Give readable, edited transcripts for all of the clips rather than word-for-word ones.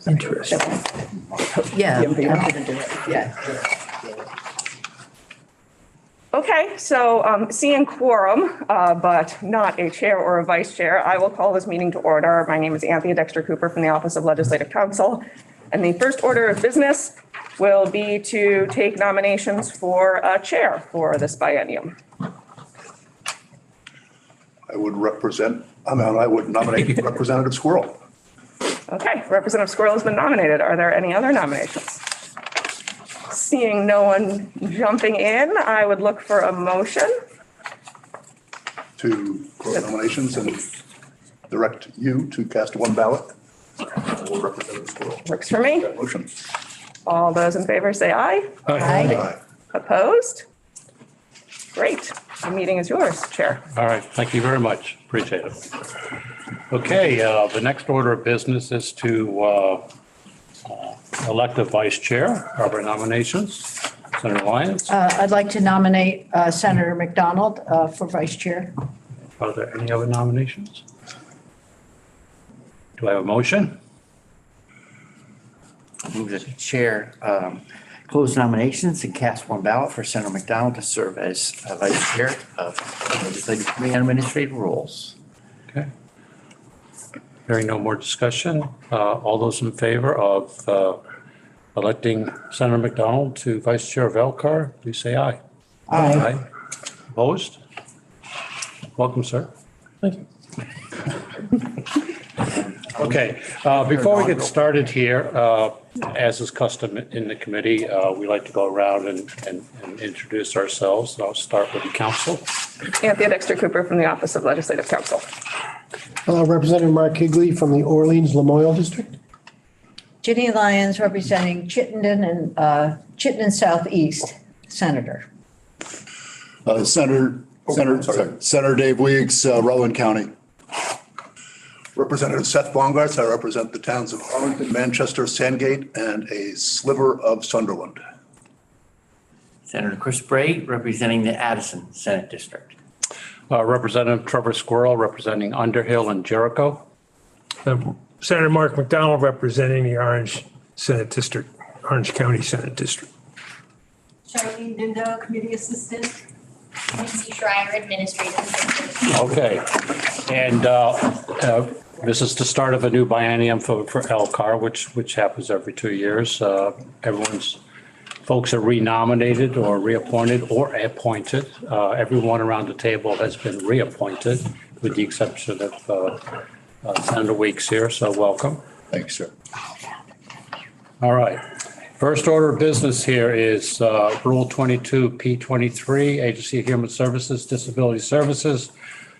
Interesting. Yeah. I'm going to do it. Yeah. Okay, so seeing quorum, but not a chair or a vice chair, I will call this meeting to order. My name is Anthea Dexter Cooper from the Office of Legislative Counsel. And the first order of business will be to take nominations for a chair for this biennium. I would nominate Representative Squirrel. Okay, Representative Squirrel has been nominated. Are there any other nominations? Seeing no one jumping in, I would look for a motion. To close nominations and direct you to cast one ballot for Representative Squirrel. Works for me. That motion. All those in favor say aye. Aye. Opposed? Great. The meeting is yours, Chair. All right, thank you very much. Appreciate it. Okay, the next order of business is to elect a vice chair. Are there nominations? Senator Lyons, I'd like to nominate Senator McDonald for vice chair. are there any other nominations? Do I have a motion? Move that the chair close nominations and cast one ballot for Senator McDonald to serve as vice chair of the Legislative Committee on Administrative Rules. Okay. Hearing no more discussion, all those in favor of electing Senator McDonald to vice chair of LCAR, please say aye. Aye. Opposed? Welcome, sir. Thank you. Okay, before we get started here, as is custom in the committee, we like to go around and introduce ourselves. I'll start with the council. Anthea Dexter Cooper from the Office of Legislative Counsel. Representative Mark Higley from the Orleans Lamoille District. Ginny Lyons representing Chittenden and Chittenden Southeast, Senator. Senator Dave Weeks, Rutland County. Representative Seth Bongartz. I represent the towns of Arlington, Manchester, Sandgate, and a sliver of Sunderland. Senator Chris Bray, representing the Addison Senate District. Representative Trevor Squirrel, representing Underhill and Jericho. Senator Mark McDonald representing the Orange Senate District, Orange County Senate District. Charlene Dindo, Committee Assistant. Nancy Schreier, Administrative Assistant. Okay, and this is the start of a new biennium for LCAR, which happens every 2 years. Folks are renominated or reappointed or appointed. Everyone around the table has been reappointed, with the exception of Senator Weeks here, so welcome. Thanks, sir. All right. First order of business here is Rule 22, P23, Agency of Human Services, Disability Services,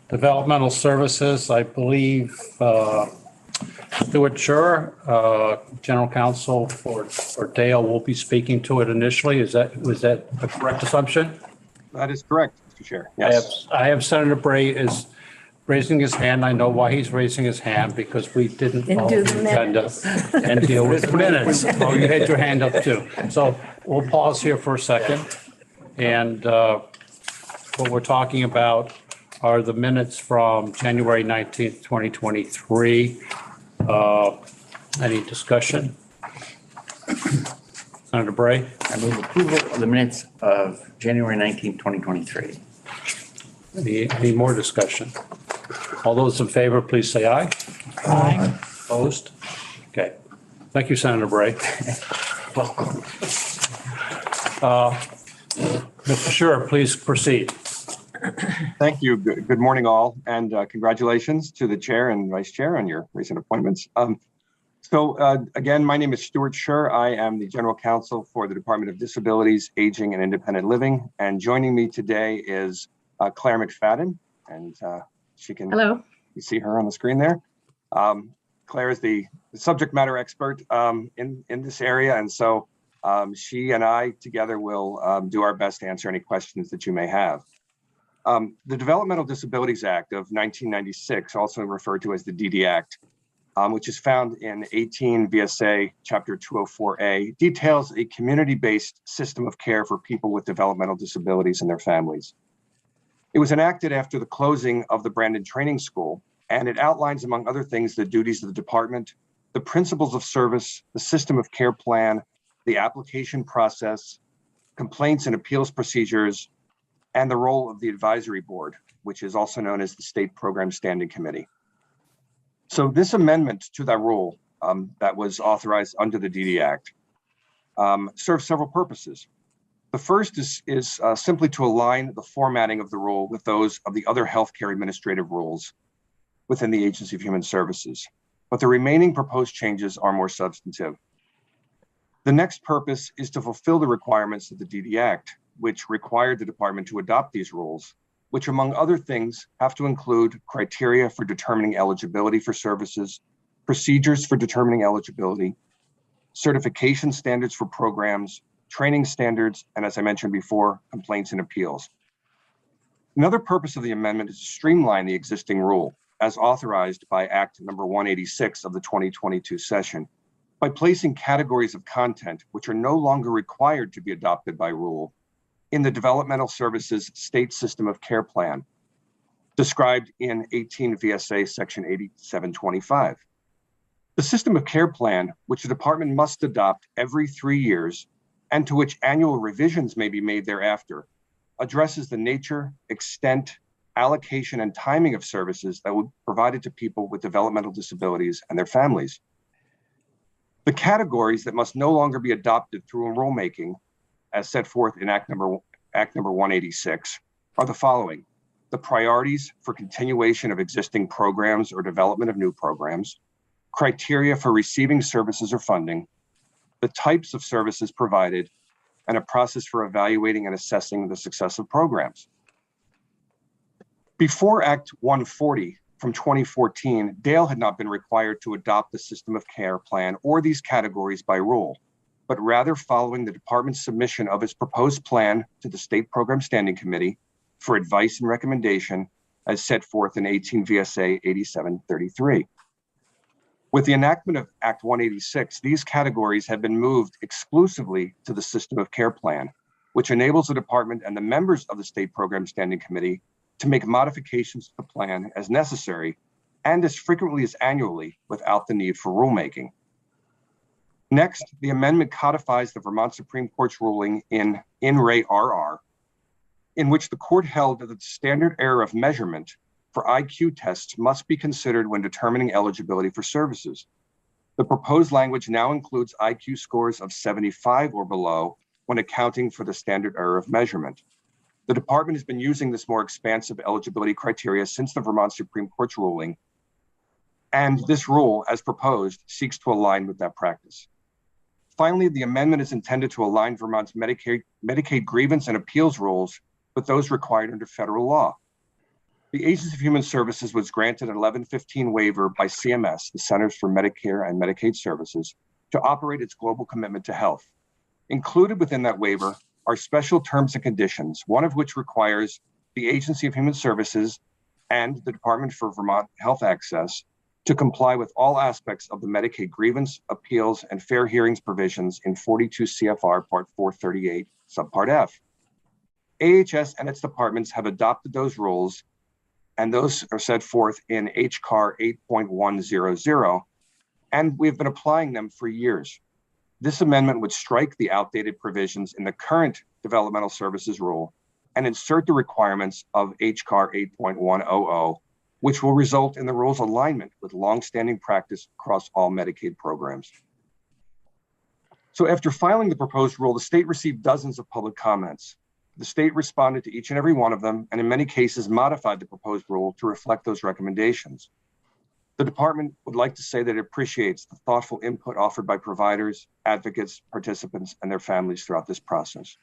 Developmental Services. I believe Stuart Scher, General Counsel for Dale, will be speaking to it initially. Was that a correct assumption? That is correct, Mr. Chair. Yes. I have Senator Bray is raising his hand. I know why he's raising his hand, because we didn't follow do the the agenda and deal with the minutes. Oh, you had your hand up too. So we'll pause here for a second. And what we're talking about are the minutes from January 19th, 2023. Any discussion? Senator Bray? I move approval of the minutes of January 19, 2023. Any more discussion? All those in favor, please say aye. Aye. Opposed? Okay. Thank you, Senator Bray. Welcome. Mr. Scher, please proceed. Thank you. Good morning, all, and congratulations to the chair and vice chair on your recent appointments. Again, my name is Stuart Scher. I am the General Counsel for the Department of Disabilities, Aging, and Independent Living. And joining me today is Claire McFadden, and she can. Hello. You see her on the screen there. Claire is the subject matter expert in this area, and so she and I together will do our best to answer any questions that you may have. The Developmental Disabilities Act of 1996, also referred to as the DD Act, which is found in 18 VSA Chapter 204A, details a community-based system of care for people with developmental disabilities and their families. It was enacted after the closing of the Brandon Training School, and it outlines, among other things, the duties of the department, the principles of service, the system of care plan, the application process, complaints and appeals procedures, and the role of the advisory board, which is also known as the State Program Standing Committee. So this amendment to that rule that was authorized under the DD Act serves several purposes. The first is simply to align the formatting of the rule with those of the other healthcare administrative rules within the Agency of Human Services, but the remaining proposed changes are more substantive. The next purpose is to fulfill the requirements of the DD Act, which required the department to adopt these rules, which among other things have to include criteria for determining eligibility for services, procedures for determining eligibility, certification standards for programs, training standards, and as I mentioned before, complaints and appeals. Another purpose of the amendment is to streamline the existing rule as authorized by Act number 186 of the 2022 session by placing categories of content which are no longer required to be adopted by rule in the Developmental Services State System of Care Plan, described in 18 VSA Section 8725. The System of Care Plan, which the department must adopt every 3 years, and to which annual revisions may be made thereafter, addresses the nature, extent, allocation, and timing of services that will be provided to people with developmental disabilities and their families. The categories that must no longer be adopted through rulemaking, as set forth in Act number 186, are the following: the priorities for continuation of existing programs or development of new programs, criteria for receiving services or funding, the types of services provided, and a process for evaluating and assessing the success of programs. Before Act 140 from 2014, Dale had not been required to adopt the System of Care Plan or these categories by rule, but rather following the department's submission of its proposed plan to the State Program Standing Committee for advice and recommendation as set forth in 18 VSA 8733. With the enactment of Act 186, these categories have been moved exclusively to the System of Care Plan, which enables the department and the members of the State Program Standing Committee to make modifications to the plan as necessary and as frequently as annually without the need for rulemaking. Next, the amendment codifies the Vermont Supreme Court's ruling in re RR, in which the court held that the standard error of measurement for IQ tests must be considered when determining eligibility for services. The proposed language now includes IQ scores of 75 or below when accounting for the standard error of measurement. The department has been using this more expansive eligibility criteria since the Vermont Supreme Court's ruling, and this rule, as proposed, seeks to align with that practice. Finally, the amendment is intended to align Vermont's Medicaid grievance and appeals rules with those required under federal law. The Agency of Human Services was granted an 1115 waiver by CMS, the Centers for Medicare and Medicaid Services, to operate its global commitment to health. Included within that waiver are special terms and conditions, one of which requires the Agency of Human Services and the Department for Vermont Health Access to comply with all aspects of the Medicaid grievance, appeals, and fair hearings provisions in 42 CFR Part 438, Subpart F. AHS and its departments have adopted those rules, and those are set forth in HCAR 8.100, and we've been applying them for years. This amendment would strike the outdated provisions in the current developmental services rule and insert the requirements of HCAR 8.100, which will result in the rule's alignment with longstanding practice across all Medicaid programs. So after filing the proposed rule, the state received dozens of public comments. The state responded to each and every one of them, and in many cases modified the proposed rule to reflect those recommendations. The department would like to say that it appreciates the thoughtful input offered by providers, advocates, participants, and their families throughout this process.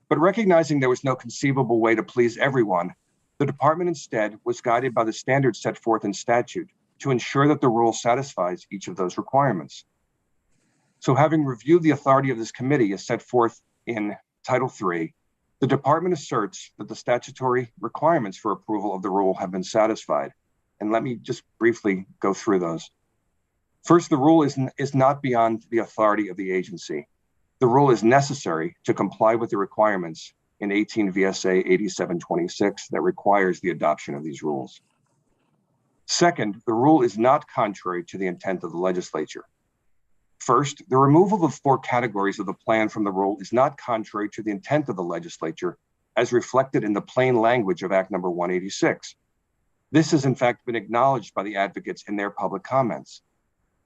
But recognizing there was no conceivable way to please everyone, the department instead was guided by the standards set forth in statute to ensure that the rule satisfies each of those requirements. So having reviewed the authority of this committee as set forth in Title III, the department asserts that the statutory requirements for approval of the rule have been satisfied. And let me just briefly go through those. First, the rule is not beyond the authority of the agency. The rule is necessary to comply with the requirements in 18 VSA 8726 that requires the adoption of these rules. Second, the rule is not contrary to the intent of the legislature. First, the removal of 4 categories of the plan from the rule is not contrary to the intent of the legislature as reflected in the plain language of Act Number 186. This has in fact been acknowledged by the advocates in their public comments.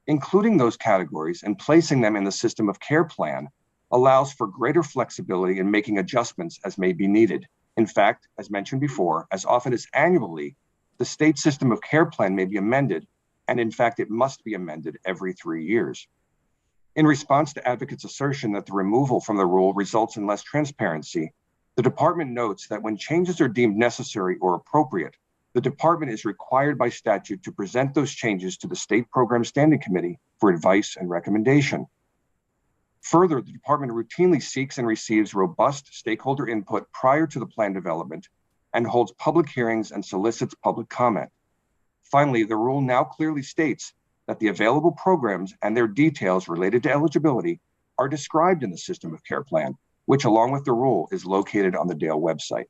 Including those categories and placing them in the system of care plan allows for greater flexibility in making adjustments as may be needed. In fact, as mentioned before, as often as annually, the state system of care plan may be amended, and in fact, it must be amended every 3 years. In response to advocates' assertion that the removal from the rule results in less transparency, the department notes that when changes are deemed necessary or appropriate, the department is required by statute to present those changes to the State Program Standing Committee for advice and recommendation. Further, the department routinely seeks and receives robust stakeholder input prior to the plan development and holds public hearings and solicits public comment. Finally, the rule now clearly states that the available programs and their details related to eligibility are described in the system of care plan, which along with the rule is located on the Dale website.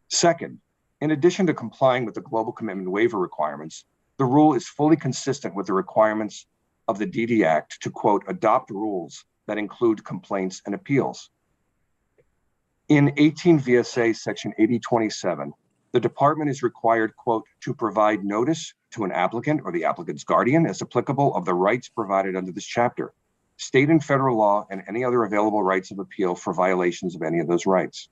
Second, in addition to complying with the global commitment waiver requirements, the rule is fully consistent with the requirements of the DD Act to, quote, adopt rules that include complaints and appeals. In 18 VSA section 8027, the department is required, quote, to provide notice to an applicant or the applicant's guardian as applicable of the rights provided under this chapter, state and federal law, and any other available rights of appeal for violations of any of those rights.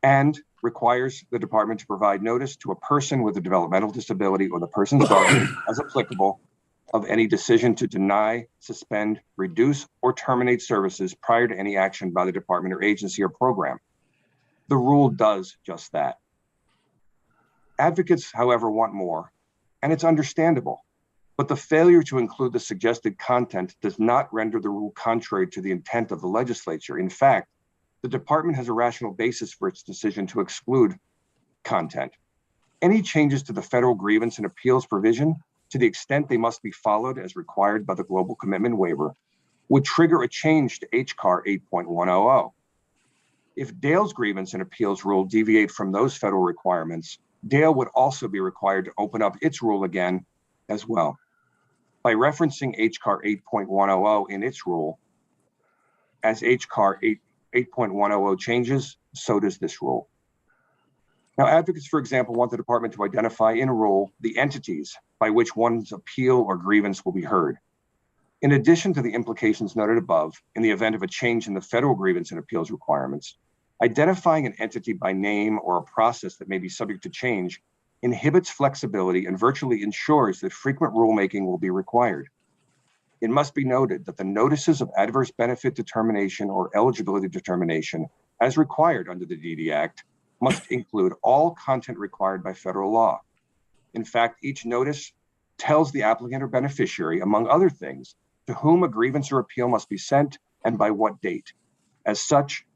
And requires the department to provide notice to a person with a developmental disability or the person's guardian as applicable of any decision to deny, suspend, reduce, or terminate services prior to any action by the department or agency or program. The rule does just that. Advocates, however, want more, and it's understandable, but the failure to include the suggested content does not render the rule contrary to the intent of the legislature. In fact, the department has a rational basis for its decision to exclude content. Any changes to the federal grievance and appeals provision, to the extent they must be followed as required by the Global Commitment Waiver, would trigger a change to HCAR 8.100. If Dale's grievance and appeals rule deviate from those federal requirements, Dale would also be required to open up its rule again as well. By referencing HCAR 8.100 in its rule, as HCAR 8.100 changes, so does this rule. Now, advocates, for example, want the department to identify in a rule the entities by which one's appeal or grievance will be heard. In addition to the implications noted above, in the event of a change in the federal grievance and appeals requirements, identifying an entity by name or a process that may be subject to change inhibits flexibility and virtually ensures that frequent rulemaking will be required. It must be noted that the notices of adverse benefit determination or eligibility determination, as required under the DD Act, must include all content required by federal law. In fact, each notice tells the applicant or beneficiary, among other things, to whom a grievance or appeal must be sent and by what date. As such,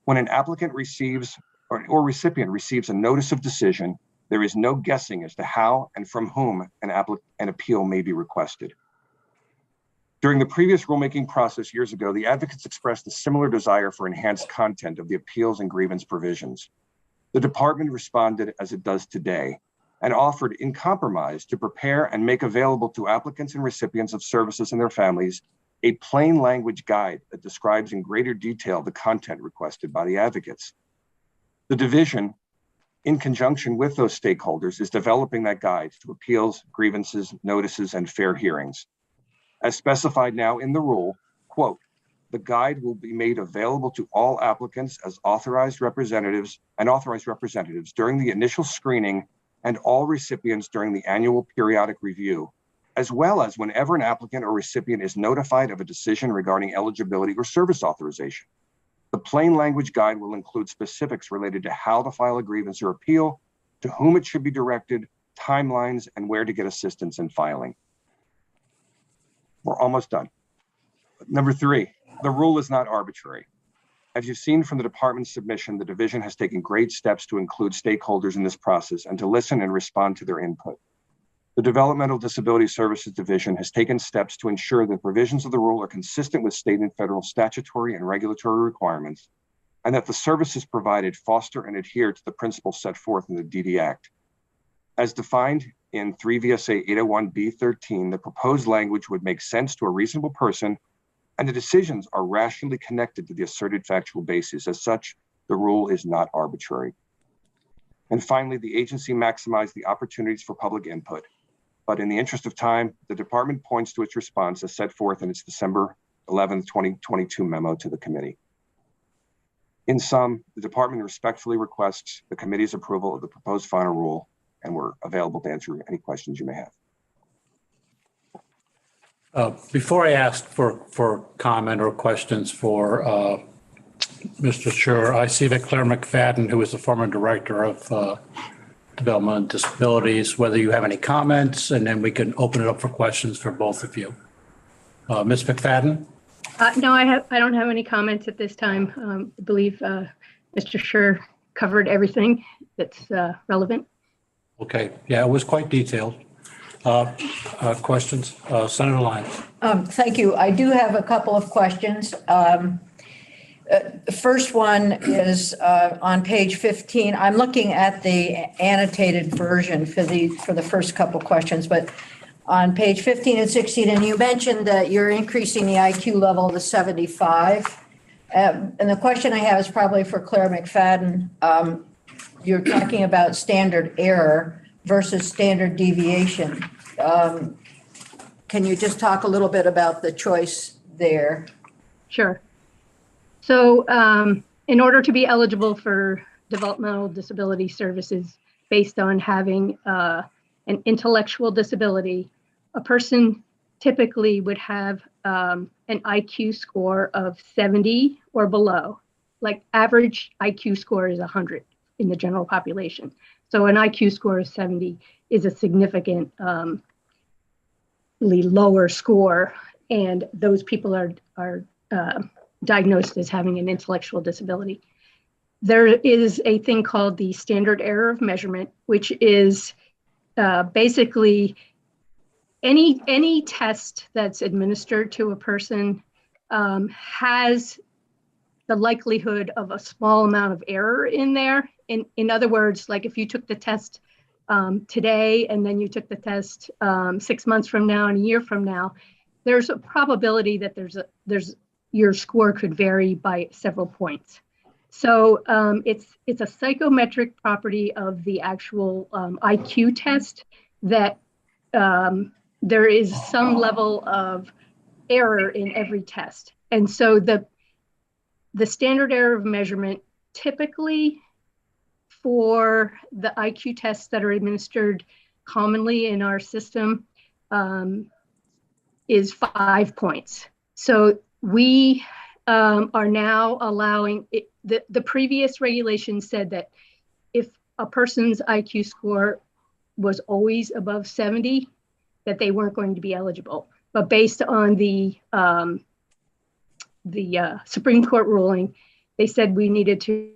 when an applicant receives or recipient receives a notice of decision, there is no guessing as to how and from whom an appeal may be requested. During the previous rulemaking process years ago, the advocates expressed a similar desire for enhanced content of the appeals and grievance provisions. The department responded as it does today and offered in compromise to prepare and make available to applicants and recipients of services and their families a plain language guide that describes in greater detail the content requested by the advocates. The division, in conjunction with those stakeholders, is developing that guide to appeals, grievances, notices, and fair hearings. As specified now in the rule, quote, the guide will be made available to all applicants as authorized representatives during the initial screening and all recipients during the annual periodic review, as well as whenever an applicant or recipient is notified of a decision regarding eligibility or service authorization. The plain language guide will include specifics related to how to file a grievance or appeal, to whom it should be directed, timelines, and where to get assistance in filing. We're almost done. Number 3, the rule is not arbitrary. As you've seen from the department's submission, the division has taken great steps to include stakeholders in this process and to listen and respond to their input. The Developmental Disability Services Division has taken steps to ensure that provisions of the rule are consistent with state and federal statutory and regulatory requirements, and that the services provided foster and adhere to the principles set forth in the DD Act. As defined in 3 VSA 801B13, the proposed language would make sense to a reasonable person, and the decisions are rationally connected to the asserted factual basis. As such, the rule is not arbitrary. And finally, the agency maximized the opportunities for public input. But in the interest of time, the department points to its response as set forth in its December 11th, 2022 memo to the committee. In sum, the department respectfully requests the committee's approval of the proposed final rule, and we're available to answer any questions you may have. Before I ask for comment or questions for Mr. Schur, I see that Claire McFadden, who is the former director of Development and Disabilities, whether you have any comments, and then we can open it up for questions for both of you. Ms. McFadden? No, I don't have any comments at this time. I believe Mr. Schur covered everything that's relevant. Okay, yeah, it was quite detailed. Questions? Senator Lyons. Thank you. I do have a couple of questions. The first one is on page 15. I'm looking at the annotated version for the first couple questions, but on page 15 and 16, and you mentioned that you're increasing the IQ level to 75. And the question I have is probably for Claire McFadden. You're talking about standard error versus standard deviation. Can you just talk a little bit about the choice there? Sure. So in order to be eligible for developmental disability services based on having an intellectual disability, a person typically would have an IQ score of 70 or below. Like average IQ score is 100 in the general population. So an IQ score of 70 is a significantly lower score, and those people are diagnosed as having an intellectual disability. There is a thing called the standard error of measurement, which is basically any test that's administered to a person has the likelihood of a small amount of error in there. In other words, like if you took the test today and then you took the test 6 months from now and a year from now, there's a probability that your score could vary by several points. So it's a psychometric property of the actual IQ test that there is some level of error in every test. And so the standard error of measurement typically for the IQ tests that are administered commonly in our system is 5 points. So we are now allowing it. The previous regulation said that if a person's IQ score was always above 70, that they weren't going to be eligible. But based on the Supreme Court ruling, they said we needed to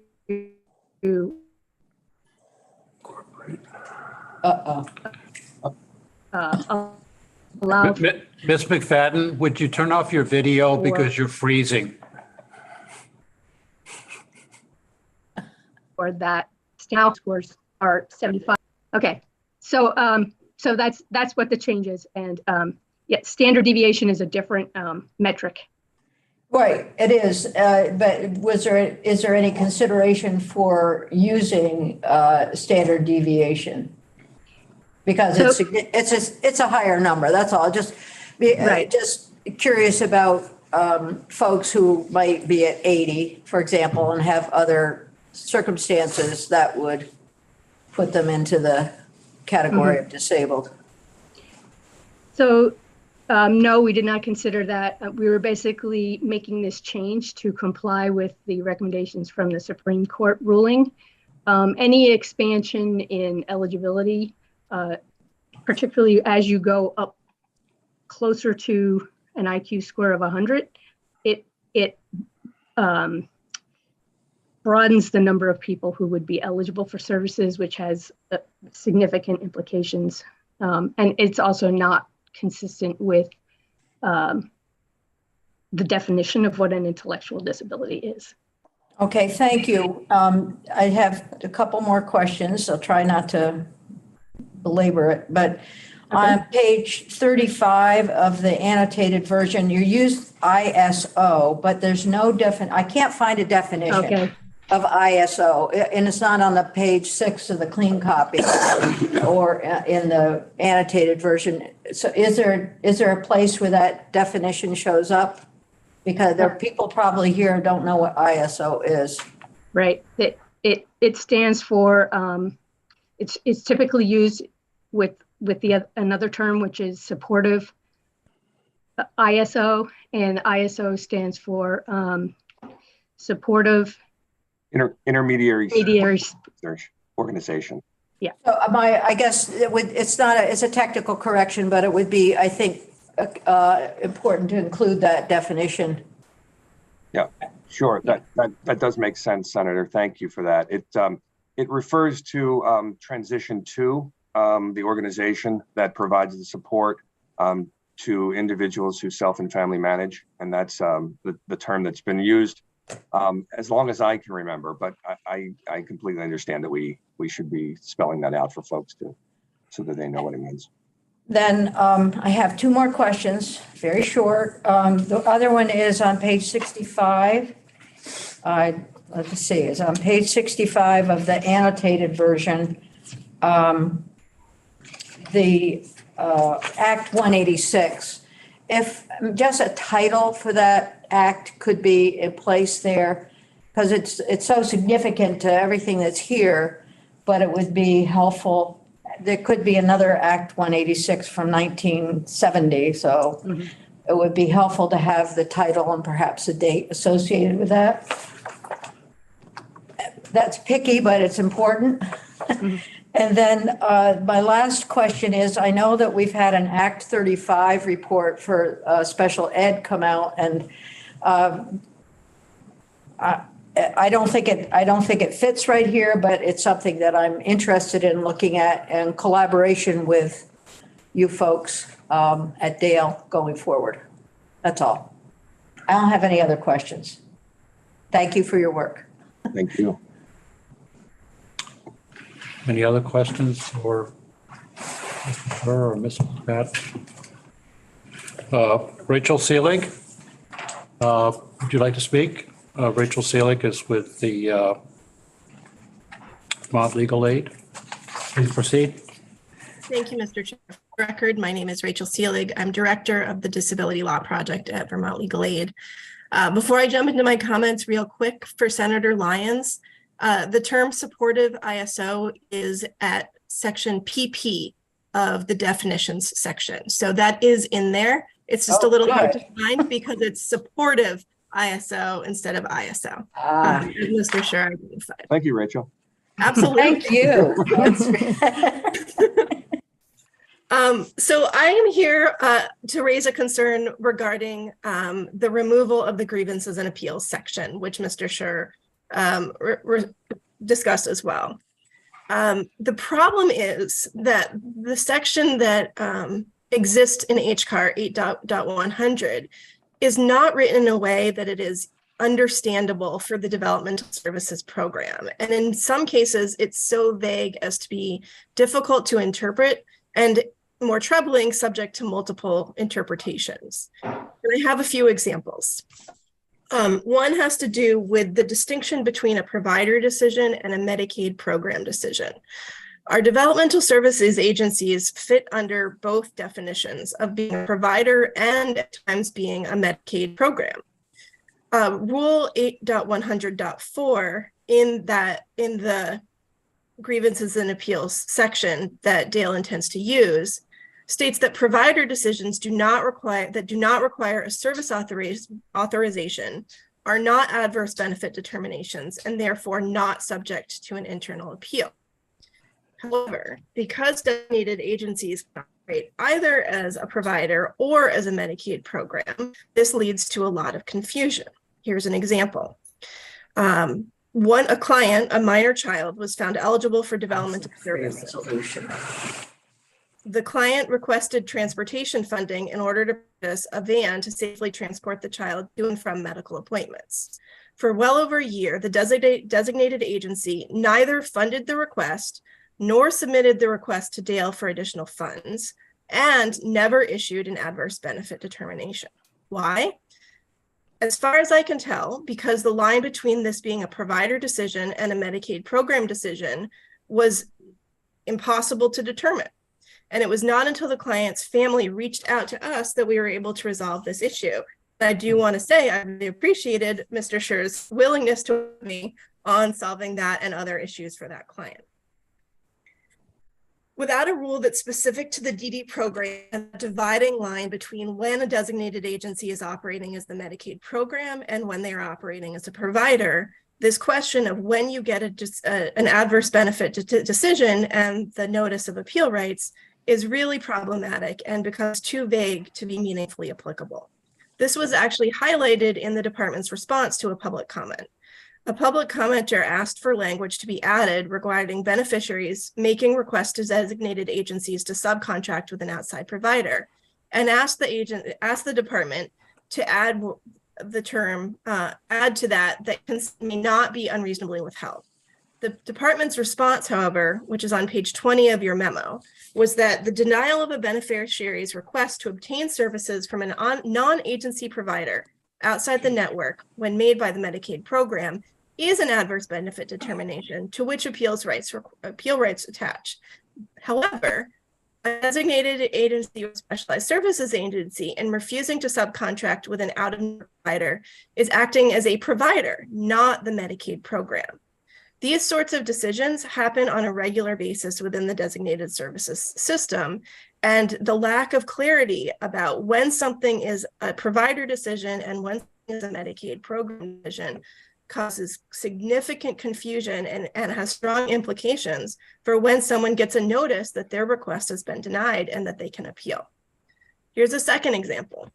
allow. Ms. McFadden, would you turn off your video because you're freezing? Or that now scores are 75. Okay, so that's what the change is, and yeah, standard deviation is a different metric. Right, it is. But is there any consideration for using standard deviation? Because it's a higher number. That's all. Just curious about folks who might be at 80, for example, and have other circumstances that would put them into the category of disabled. So no, we did not consider that. We were basically making this change to comply with the recommendations from the Supreme Court ruling. Any expansion in eligibility, particularly as you go up closer to an IQ score of 100, it broadens the number of people who would be eligible for services, which has significant implications. And it's also not consistent with the definition of what an intellectual disability is. Okay, thank you. I have a couple more questions. I'll try not to belabor it, but on page 35 of the annotated version, you use ISO, but there's no I can't find a definition Okay. of ISO, and it's not on the page 6 of the clean copy or in the annotated version. So is there a place where that definition shows up? Because there are people probably here who don't know what ISO is. Right. It stands for, it's typically used with another term, which is supportive ISO, and ISO stands for supportive Intermediary intermediaries. Research Organization. So I guess it's a technical correction, but it would be, I think, important to include that definition. Yeah, sure. That does make sense, Senator. Thank you for that. It refers to Transition 2, the organization that provides the support to individuals who self and family manage, and that's the term that's been used as long as I can remember. But I completely understand that we should be spelling that out for folks so that they know what it means. Then I have two more questions, very short. The other one is on page 65. Let's see, it's on page 65 of the annotated version. The Act 186. If just a title for that act could be in place there, because it's so significant to everything that's here, but it would be helpful. There could be another Act 186 from 1970, so it would be helpful to have the title and perhaps a date associated with that. That's picky, but it's important. And then my last question is, I know that we've had an Act 35 report for special ed come out, and I don't think it fits right here, but it's something that I'm interested in looking at in collaboration with you folks at Dale going forward. That's all. I don't have any other questions. Thank you for your work. Thank you. Any other questions for Mr. Schur or Ms. Pat? Rachel Seelig, would you like to speak? Rachel Seelig is with the Vermont Legal Aid. Please proceed. Thank you, Mr. Chair. For the record, my name is Rachel Seelig. I'm Director of the Disability Law Project at Vermont Legal Aid. Before I jump into my comments real quick for Senator Lyons, the term supportive ISO is at section PP of the definitions section. So that is in there. It's just a little hard to find because it's supportive ISO instead of ISO. Mr. Schur identified. Thank you, Rachel. Absolutely. Thank you. So I am here to raise a concern regarding the removal of the grievances and appeals section, which Mr. Schur discussed as well. The problem is that the section that exists in HCAR 8.100 is not written in a way that it is understandable for the developmental services program. And in some cases, it's so vague as to be difficult to interpret and more troubling, subject to multiple interpretations. And I have a few examples. One has to do with the distinction between a provider decision and a Medicaid program decision. Our developmental services agencies fit under both definitions of being a provider and at times being a Medicaid program. Rule 8.100.4 in the grievances and appeals section that Dale intends to use states that provider decisions do not require a service authorization are not adverse benefit determinations and therefore not subject to an internal appeal. However, because designated agencies operate either as a provider or as a Medicaid program, this leads to a lot of confusion. Here's an example. A client, a minor child, was found eligible for developmental services. The client requested transportation funding in order to purchase a van to safely transport the child to and from medical appointments. For well over a year, the designated agency neither funded the request nor submitted the request to Dale for additional funds, and never issued an adverse benefit determination. Why? As far as I can tell, because the line between this being a provider decision and a Medicaid program decision was impossible to determine. And it was not until the client's family reached out to us that we were able to resolve this issue. And I do want to say I really appreciated Mr. Scher's willingness to work with me on solving that and other issues for that client. Without a rule that's specific to the DD program, and a dividing line between when a designated agency is operating as the Medicaid program and when they are operating as a provider, this question of when you get an adverse benefit decision and the notice of appeal rights is really problematic and becomes too vague to be meaningfully applicable. This was actually highlighted in the department's response to a public comment. A public commenter asked for language to be added regarding beneficiaries making requests to designated agencies to subcontract with an outside provider, and asked the department to add the term, add to that may not be unreasonably withheld. The department's response, however, which is on page 20 of your memo, was that the denial of a beneficiary's request to obtain services from a non-agency provider outside the network when made by the Medicaid program is an adverse benefit determination to which appeal rights attach. However, a designated agency or specialized services agency in refusing to subcontract with an out-of-network provider is acting as a provider, not the Medicaid program. These sorts of decisions happen on a regular basis within the designated services system, and the lack of clarity about when something is a provider decision and when something is a Medicaid program decision causes significant confusion and has strong implications for when someone gets a notice that their request has been denied and that they can appeal. Here's a second example.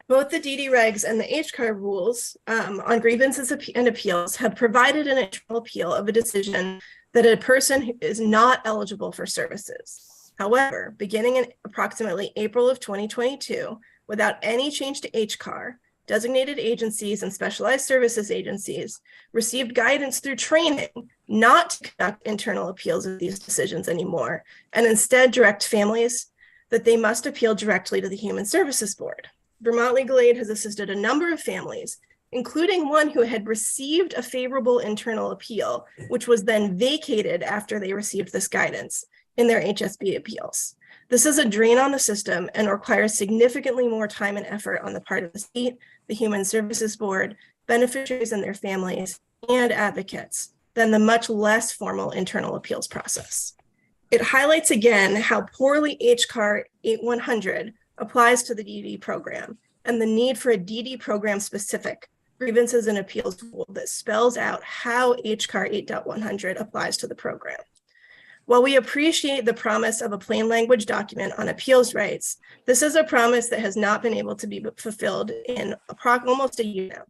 Both the DD regs and the HCAR rules on grievances and appeals have provided an internal appeal of a decision that a person is not eligible for services. However, beginning in approximately April of 2022, without any change to HCAR, designated agencies and specialized services agencies received guidance through training not to conduct internal appeals of these decisions anymore, and instead direct families that they must appeal directly to the Human Services Board. Vermont Legal Aid has assisted a number of families, including one who had received a favorable internal appeal, which was then vacated after they received this guidance in their HSB appeals. This is a drain on the system and requires significantly more time and effort on the part of the state, the Human Services Board, beneficiaries and their families, and advocates than the much less formal internal appeals process. It highlights again how poorly HCAR 8100 applies to the DD program and the need for a DD program specific grievances and appeals rule that spells out how HCAR 8.100 applies to the program. While we appreciate the promise of a plain language document on appeals rights, this is a promise that has not been able to be fulfilled in almost a year now.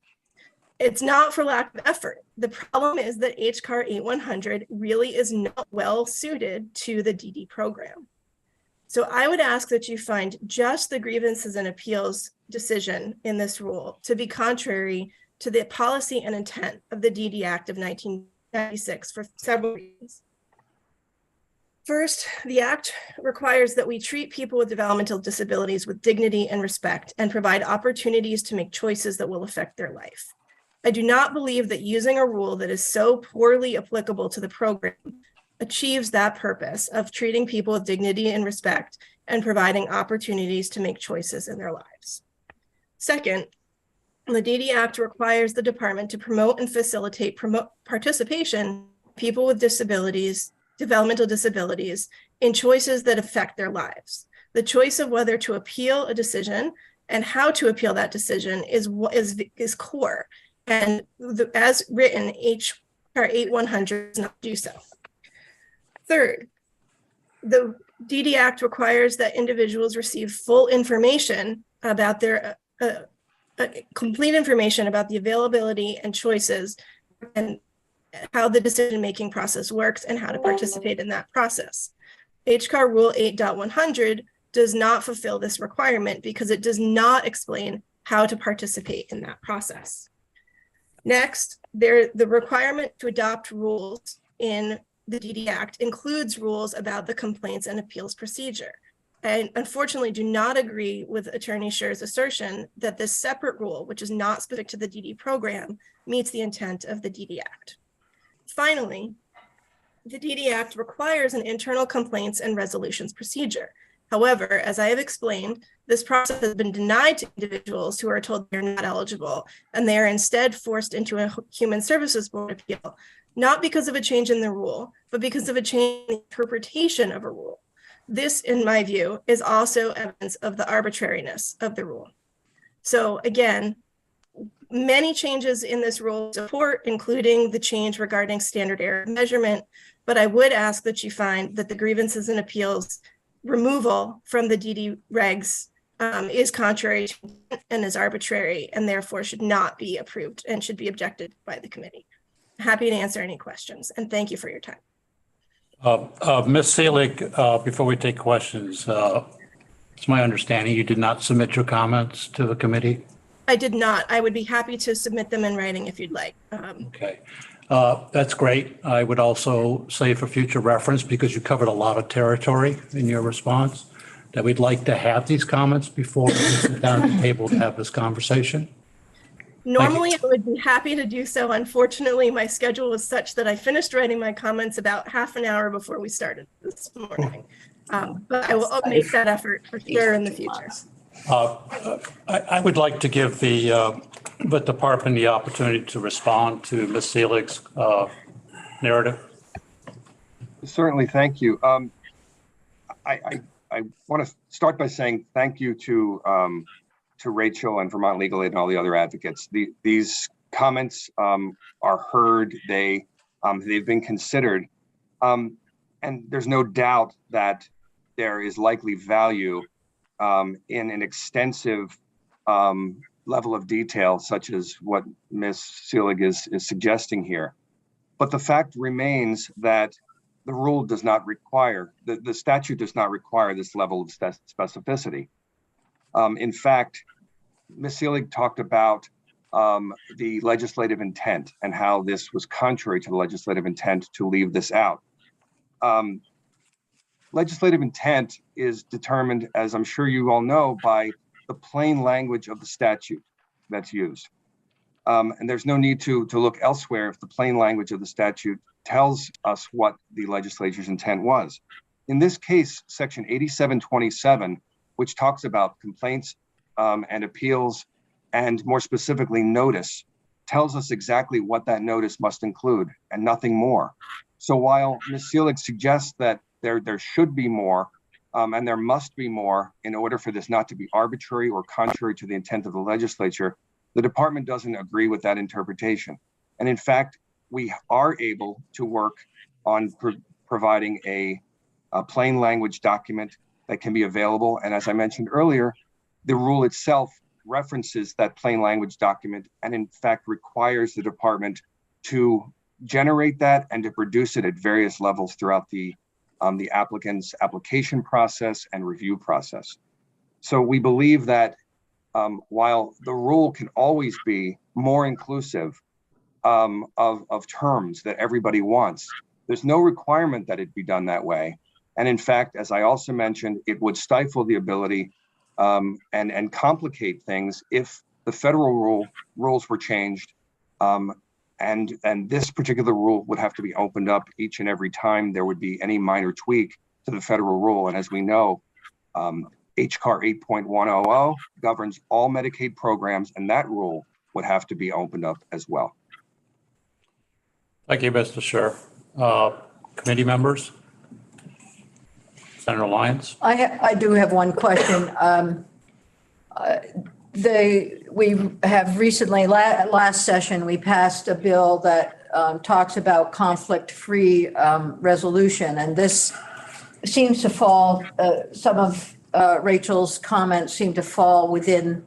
It's not for lack of effort. The problem is that HCAR 8100 really is not well suited to the DD program. So I would ask that you find just the grievances and appeals decision in this rule to be contrary to the policy and intent of the DD Act of 1996 for several reasons. First, the Act requires that we treat people with developmental disabilities with dignity and respect and provide opportunities to make choices that will affect their life. I do not believe that using a rule that is so poorly applicable to the program achieves that purpose of treating people with dignity and respect and providing opportunities to make choices in their lives. Second, the DD Act requires the department to promote and facilitate participation of people with disabilities, developmental disabilities, in choices that affect their lives. The choice of whether to appeal a decision and how to appeal that decision is core. And as written, HCAR 8100 does not do so. Third, the DD Act requires that individuals receive full information about their complete information about the availability and choices and how the decision-making process works and how to participate in that process. HCAR Rule 8.100 does not fulfill this requirement because it does not explain how to participate in that process. Next, the requirement to adopt rules in the DD Act includes rules about the complaints and appeals procedure. I unfortunately do not agree with Attorney Scher's assertion that this separate rule, which is not specific to the DD program, meets the intent of the DD Act. Finally, the DD Act requires an internal complaints and resolutions procedure. However, as I have explained, this process has been denied to individuals who are told they're not eligible, and they are instead forced into a Human Services Board appeal, not because of a change in the rule, but because of a change in the interpretation of a rule. This, in my view, is also evidence of the arbitrariness of the rule. So again, many changes in this rule support, including the change regarding standard error of measurement, but I would ask that you find that the grievances and appeals removal from the DD regs is contrary to and is arbitrary, and therefore should not be approved and should be objected by the committee. Happy to answer any questions, and thank you for your time. Ms. Seelig, before we take questions, it's my understanding you did not submit your comments to the committee? I did not. I would be happy to submit them in writing if you'd like. Okay. That's great. I would also say for future reference, because you covered a lot of territory in your response, that we'd like to have these comments before we sit down at the table to have this conversation. Normally, I would be happy to do so. Unfortunately, my schedule was such that I finished writing my comments about half an hour before we started this morning. But I will make that effort for sure in the future. I would like to give the department the opportunity to respond to Ms. Seelig's narrative. Certainly, thank you. I want to start by saying thank you to Rachel and Vermont Legal Aid and all the other advocates. These comments are heard. They've been considered, and there's no doubt that there is likely value in an extensive level of detail, such as what Ms. Seelig is suggesting here. But the fact remains that the rule does not require, the statute does not require this level of specificity. In fact, Ms. Seelig talked about the legislative intent and how this was contrary to the legislative intent to leave this out. Legislative intent is determined, as I'm sure you all know, by the plain language of the statute that's used. And there's no need to look elsewhere if the plain language of the statute tells us what the legislature's intent was. In this case, section 8727, which talks about complaints and appeals, and more specifically notice, tells us exactly what that notice must include and nothing more. So while Ms. Seelig suggests that there should be more and there must be more in order for this not to be arbitrary or contrary to the intent of the legislature, the department doesn't agree with that interpretation. And in fact, we are able to work on providing a plain language document that can be available. And as I mentioned earlier, the rule itself references that plain language document and in fact requires the department to generate that and to produce it at various levels throughout the applicant's application process and review process. So we believe that while the rule can always be more inclusive of terms that everybody wants, there's no requirement that it be done that way. And in fact, as I also mentioned, it would stifle the ability and complicate things if the federal rules were changed. And this particular rule would have to be opened up each and every time there would be any minor tweak to the federal rule. And as we know, HCAR 8.100 governs all Medicaid programs, and that rule would have to be opened up as well. Thank you, Mr. Scher. Committee members? Senator Lyons? I do have one question. We have recently, last session, we passed a bill that talks about conflict-free resolution, and this seems to fall, some of Rachel's comments seem to fall within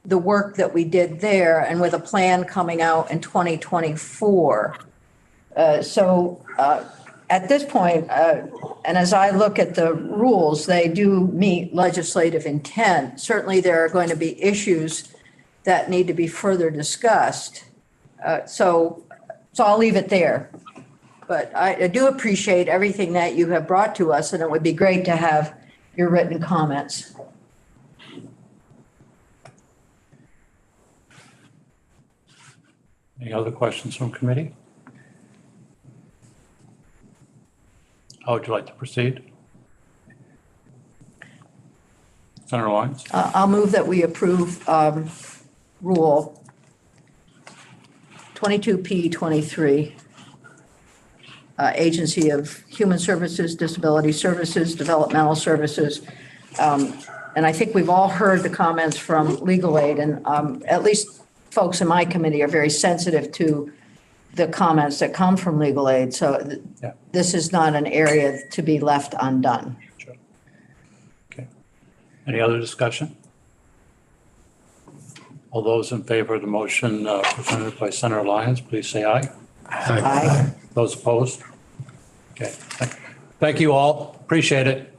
the work that we did there, and with a plan coming out in 2024. So at this point, and as I look at the rules, they do meet legislative intent. Certainly, there are going to be issues that need to be further discussed. So I'll leave it there. but I do appreciate everything that you have brought to us, and it would be great to have your written comments. Any other questions from committee? How would you like to proceed? Senator Lyons? I'll move that we approve Rule 22P23, Agency of Human Services, Disability Services, Developmental Services. And I think we've all heard the comments from Legal Aid, and at least folks in my committee are very sensitive to the comments that come from Legal Aid. So this is not an area to be left undone. Sure. Okay. Any other discussion? All those in favor of the motion presented by Senator Lyons, please say aye. Aye. Those opposed? Okay. Thank you all. Appreciate it.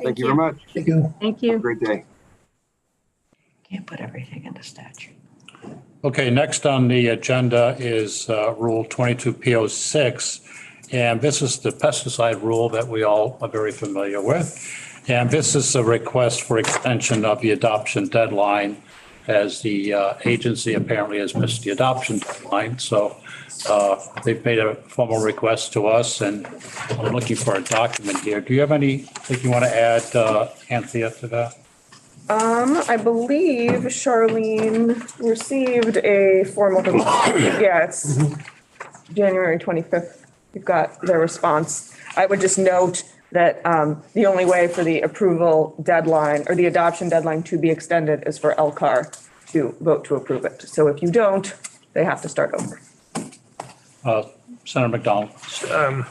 Thank you very much. Thank you. Thank Have a you. great day. Can't put everything into statute. Okay, next on the agenda is Rule 22P06. And this is the pesticide rule that we all are very familiar with. And this is a request for extension of the adoption deadline, as the agency apparently has missed the adoption deadline. So they've made a formal request to us, and I'm looking for a document here. Do you have anything you want to add, Anthea, to that? I believe Charlene received a formal, yeah, it's January 25th. You've got their response. I would just note that the only way for the approval deadline or the adoption deadline to be extended is for LCAR to vote to approve it. So if you don't, they have to start over. Senator McDonald. I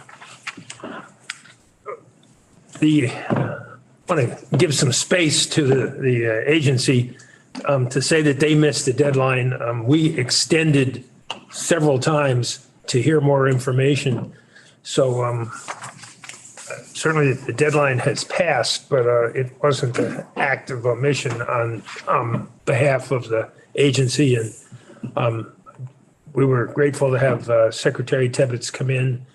want to give some space to the agency to say that they missed the deadline. We extended several times to hear more information. So certainly the deadline has passed, but it wasn't an act of omission on behalf of the agency. And we were grateful to have Secretary Tebbets come in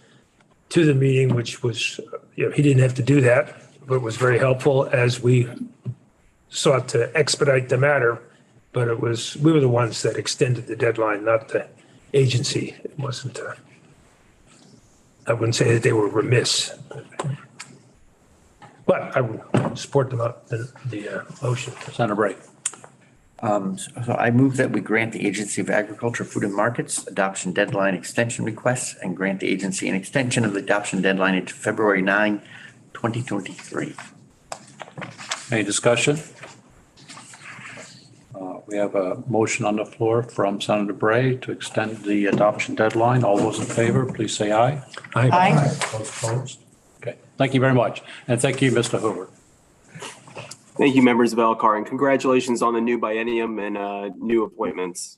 to the meeting, which was, he didn't have to do that, but was very helpful as we sought to expedite the matter. But we were the ones that extended the deadline, not the agency. It wasn't, I wouldn't say that they were remiss. But I would support the motion. Senator Bray. So I move that we grant the Agency of Agriculture, Food and Markets adoption deadline extension requests and grant the agency an extension of the adoption deadline into February 9, 2023. Any discussion? We have a motion on the floor from Senator Bray to extend the adoption deadline. All those in favor, please say aye. Aye. Those opposed? Okay, thank you very much. And thank you, Mr. Hoover. Thank you, members of LCAR, and congratulations on the new biennium and new appointments.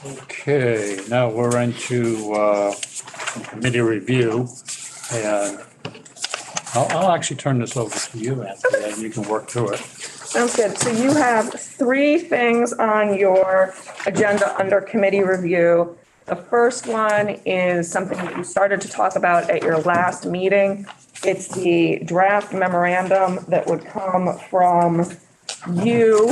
Okay, now we're into committee review, and I'll actually turn this over to you, Anthony, and you can work through it. Sounds good. So you have 3 things on your agenda under committee review. The first one is something that you started to talk about at your last meeting. It's the draft memorandum that would come from you,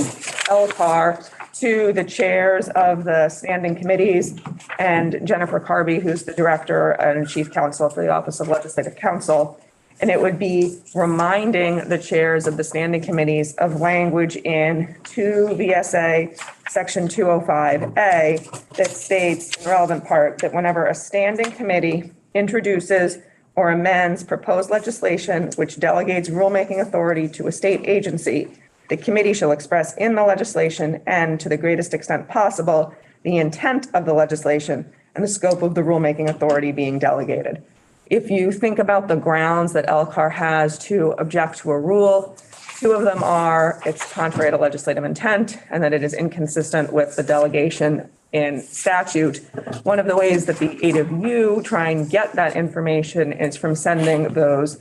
LCAR, to the chairs of the standing committees and Jennifer Carby, who's the director and chief counsel for the Office of Legislative Counsel. And it would be reminding the chairs of the standing committees of language in 2 VSA section 205A that states in relevant part that whenever a standing committee introduces or amends proposed legislation which delegates rulemaking authority to a state agency, the committee shall express in the legislation and to the greatest extent possible the intent of the legislation and the scope of the rulemaking authority being delegated. If you think about the grounds that LCAR has to object to a rule, 2 of them are it's contrary to legislative intent and that it is inconsistent with the delegation in statute. One of the ways that the 8 of you try and get that information is from sending those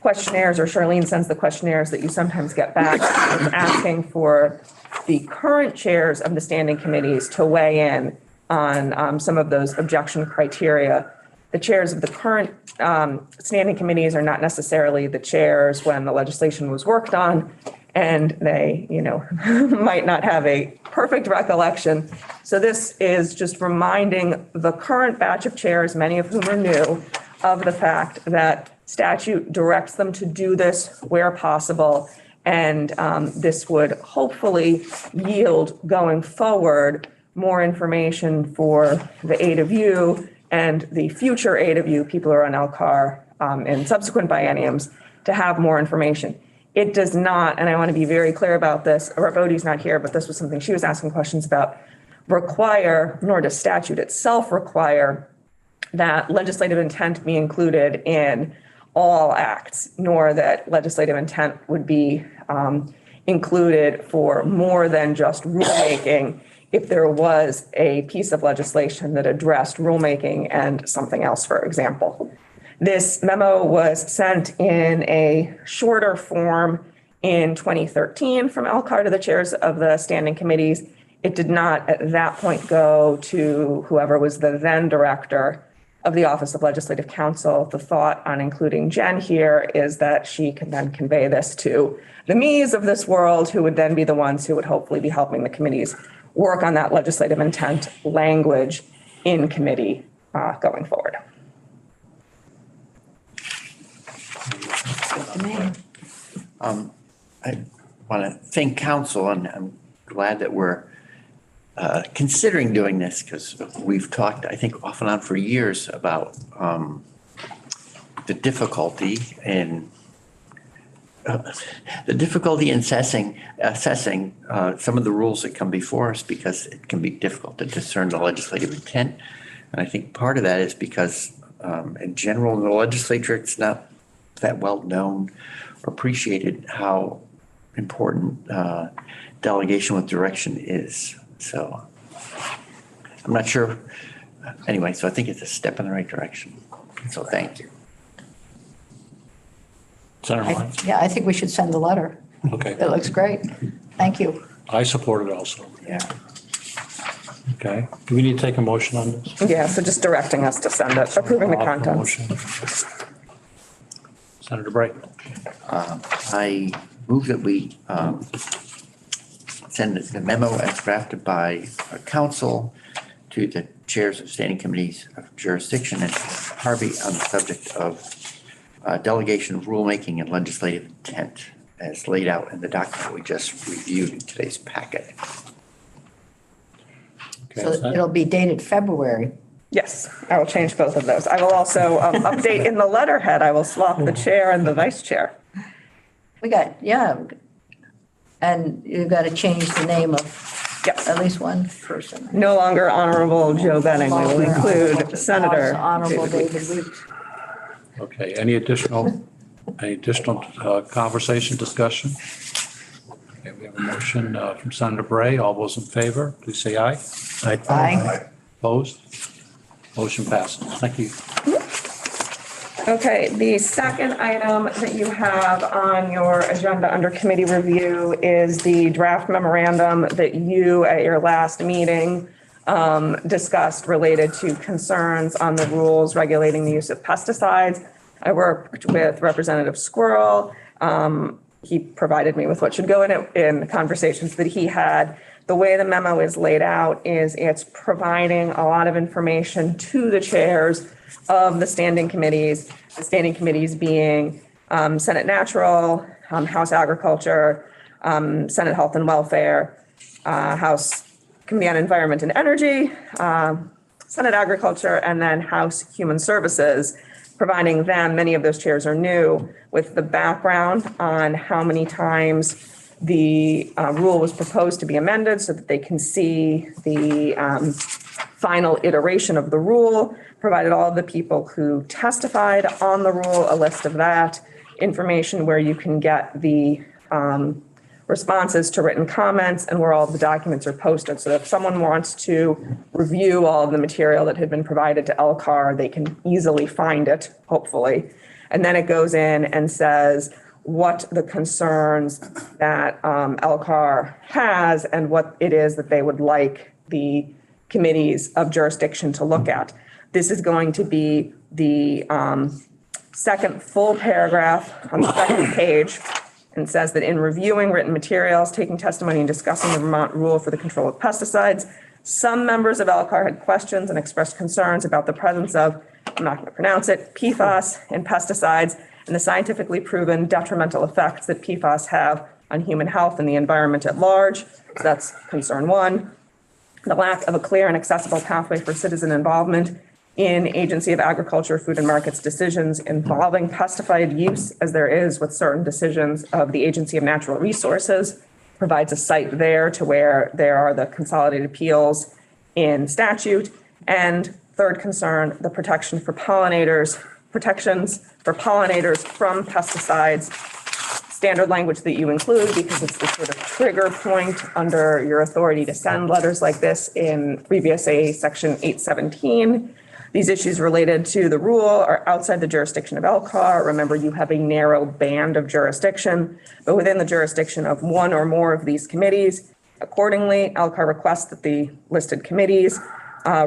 questionnaires, or Charlene sends the questionnaires that you sometimes get back asking for the current chairs of the standing committees to weigh in on some of those objection criteria. The chairs of the current standing committees are not necessarily the chairs when the legislation was worked on, and they, might not have a perfect recollection. So this is just reminding the current batch of chairs, many of whom are new, of the fact that statute directs them to do this where possible. And this would hopefully yield going forward more information for the 8 of you and the future 8 of you, people who are on LCAR in subsequent bienniums, to have more information. It does not, and I want to be very clear about this, Bodhi's not here, but this was something she was asking questions about, require, nor does statute itself require, that legislative intent be included in all acts, nor that legislative intent would be included for more than just rulemaking if there was a piece of legislation that addressed rulemaking and something else, for example. This memo was sent in a shorter form in 2013 from LCAR to the chairs of the standing committees. It did not at that point go to whoever was the then director of the Office of Legislative Counsel. The thought on including Jen here is that she can then convey this to the me's of this world, who would then be the ones who would hopefully be helping the committees work on that legislative intent language in committee going forward. I want to thank council, and I'm glad that we're considering doing this, because we've talked, I think, off and on for years about the difficulty in assessing some of the rules that come before us, because it can be difficult to discern the legislative intent. And I think part of that is because in general in the legislature, it's not that well known or appreciated how important delegation with direction is. So I'm not sure. Anyway, so I think it's a step in the right direction. So thank you. Senator Lyons? Yeah, I think we should send the letter. Okay. It looks great. Thank you. I support it also. Yeah. Okay. Do we need to take a motion on this? Yeah, so just directing us to send it, approving the I'll offer a contents. motion. Senator Bray. I move that we send the memo as drafted by our council to the chairs of standing committees of jurisdiction and Harvey on the subject of delegation of rulemaking and legislative intent as laid out in the document we just reviewed in today's packet. Okay, So it'll be dated February. Yes, I will change both of those. I will also update in the letterhead. I will swap the chair and the vice chair. We got, yeah. And you've got to change the name of Yes. at least one person. No longer Honorable Joe Benning. We will include Senator Honorable David David Weeks. Weeks. Okay, any additional conversation, discussion? Okay, we have a motion from Senator Bray. All those in favor, please say aye. Aye. Opposed? Motion passes. Thank you. Okay, the second item that you have on your agenda under committee review is the draft memorandum that you at your last meeting discussed related to concerns on the rules regulating the use of pesticides. I worked with Representative Squirrel. He provided me with what should go in it in the conversations that he had. The way the memo is laid out is it's providing a lot of information to the chairs of the standing committees being Senate Natural, House Agriculture, Senate Health and Welfare, House Committee on Environment and Energy, Senate Agriculture, and then House Human Services, providing them, many of those chairs are new, with the background on how many times the rule was proposed to be amended so that they can see the final iteration of the rule, provided all of the people who testified on the rule, a list of that information where you can get the responses to written comments and where all the documents are posted. So if someone wants to review all of the material that had been provided to LCAR, they can easily find it, hopefully. And then it goes in and says what the concerns that LCAR has and what it is that they would like the committees of jurisdiction to look at. This is going to be the second full paragraph on the second page, and says that in reviewing written materials, taking testimony, and discussing the Vermont rule for the control of pesticides, some members of LCAR had questions and expressed concerns about the presence of, I'm not going to pronounce it, PFAS in pesticides and the scientifically proven detrimental effects that PFAS have on human health and the environment at large. So that's concern one. The lack of a clear and accessible pathway for citizen involvement in Agency of Agriculture, Food and Markets decisions involving pesticide use, as there is with certain decisions of the Agency of Natural Resources, provides a site there to where there are the consolidated appeals in statute. And third concern, the protection for pollinators, protections for pollinators from pesticides, standard language that you include because it's the sort of trigger point under your authority to send letters like this in previous section 817. These issues related to the rule are outside the jurisdiction of LCAR. Remember, you have a narrow band of jurisdiction, but within the jurisdiction of one or more of these committees. Accordingly, LCAR requests that the listed committees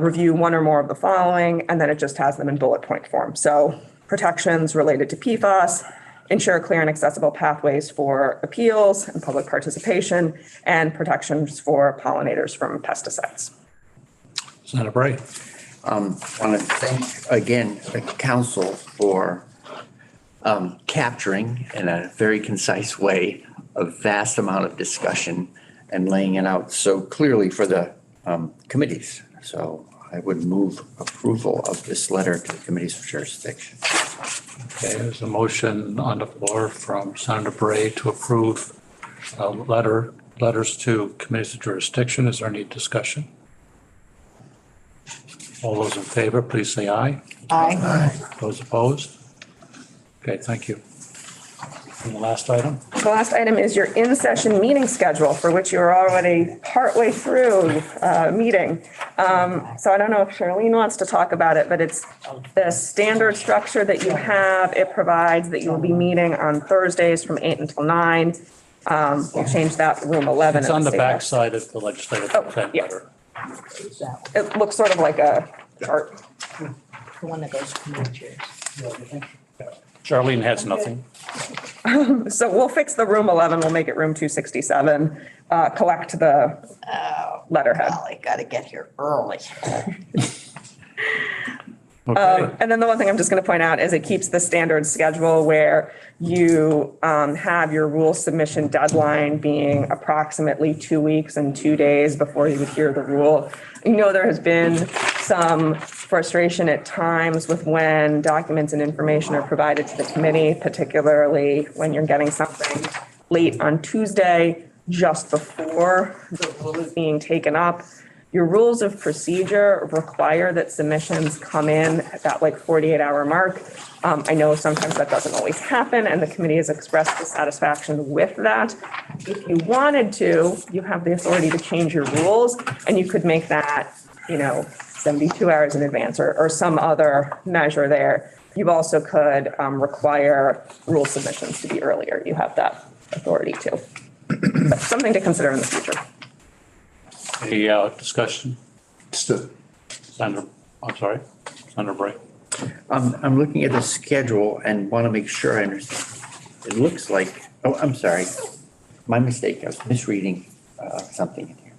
review one or more of the following, and then it just has them in bullet point form. So protections related to PFAS, ensure clear and accessible pathways for appeals and public participation, and protections for pollinators from pesticides. Senator Bray. I want to thank again the council for capturing in a very concise way a vast amount of discussion and laying it out so clearly for the committees. So I would move approval of this letter to the committees of jurisdiction. Okay, there's a motion on the floor from Senator Bray to approve letters to committees of jurisdiction. Is there any discussion? All those in favor, please say aye. Aye. Those opposed? Okay, thank you. And the last item? The last item is your in-session meeting schedule, for which you're already partway through meeting. So I don't know if Charlene wants to talk about it, but it's the standard structure that you have. It provides that you will be meeting on Thursdays from 8 until 9. We changed that to room 11. It's on the back side of the legislative intent yeah. letter. It looks sort of like a chart. The one that goes to the chairs. Charlene has nothing. So we'll fix the room 11. We'll make it room 267. Collect the letterhead. Well, I gotta get here early. Okay. And then the one thing I'm just going to point out is it keeps the standard schedule where you have your rule submission deadline being approximately 2 weeks and 2 days before you would hear the rule. You know, there has been some frustration at times with when documents and information are provided to the committee, particularly when you're getting something late on Tuesday, just before the rule is being taken up. Your rules of procedure require that submissions come in at that 48-hour mark. I know sometimes that doesn't always happen, and the committee has expressed dissatisfaction with that. If you wanted to, you have the authority to change your rules, and you could make that, 72 hours in advance or some other measure there. You also could require rule submissions to be earlier. You have that authority too. But something to consider in the future. Any discussion? Senator Bray. I'm looking at the schedule and want to make sure I understand. It looks like, I'm sorry, my mistake. I was misreading something in here.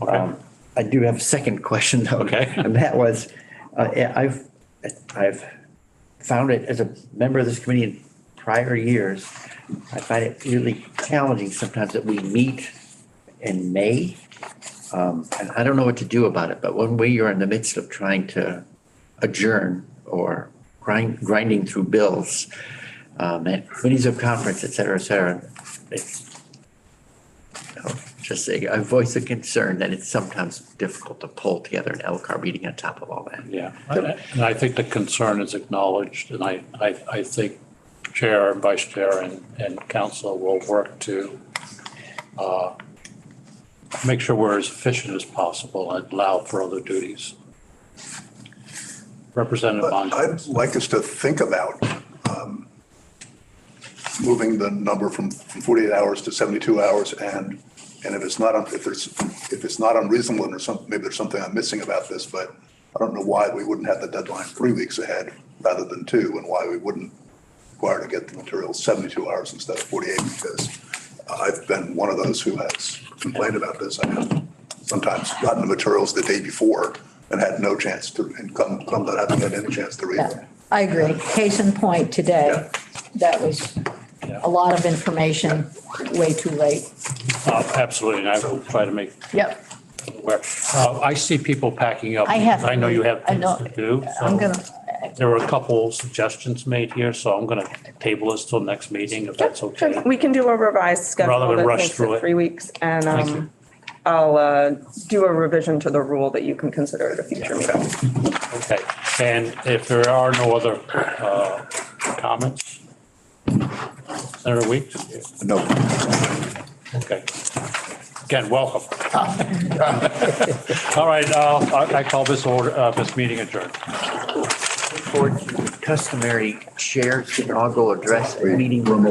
Okay. I do have a second question though. Okay. And that was, I've found it as a member of this committee in prior years, I find it really challenging sometimes that we meet in May. And I don't know what to do about it, but when you're in the midst of trying to adjourn or grinding through bills, and committees of conference, et cetera, it's just a voice of concern that it's sometimes difficult to pull together an LCAR meeting on top of all that. Yeah, and I think the concern is acknowledged, and I think Chair and Vice Chair and Council will work to make sure we're as efficient as possible and allow for other duties. Representative Bonjour. I'd like us to think about moving the number from 48 hours to 72 hours. And if it's not, if it's not unreasonable or something, maybe there's something I'm missing about this, but I don't know why we wouldn't have the deadline 3 weeks ahead rather than 2, and why we wouldn't require to get the materials 72 hours instead of 48, because I've been one of those who has complained about this. I have sometimes gotten the materials the day before and had no chance to, and come to having had any chance to read them. I agree. Case in point today, that was a lot of information, way too late. Absolutely, and I will try to make Yep. aware. I see people packing up. I have. I know you have I things know. to do. so I'm gonna, There were a couple suggestions made here, so I'm going to table this till next meeting, if that's okay. We can do a revised schedule Rather than that rush takes through it it. 3 weeks, and Thank you. I'll do a revision to the rule that you can consider at a future meeting. Okay, and if there are no other comments? Senator Weeks? No. Okay. Again, welcome. All right, I call this meeting adjourned. For customary chair inaugural address, meeting room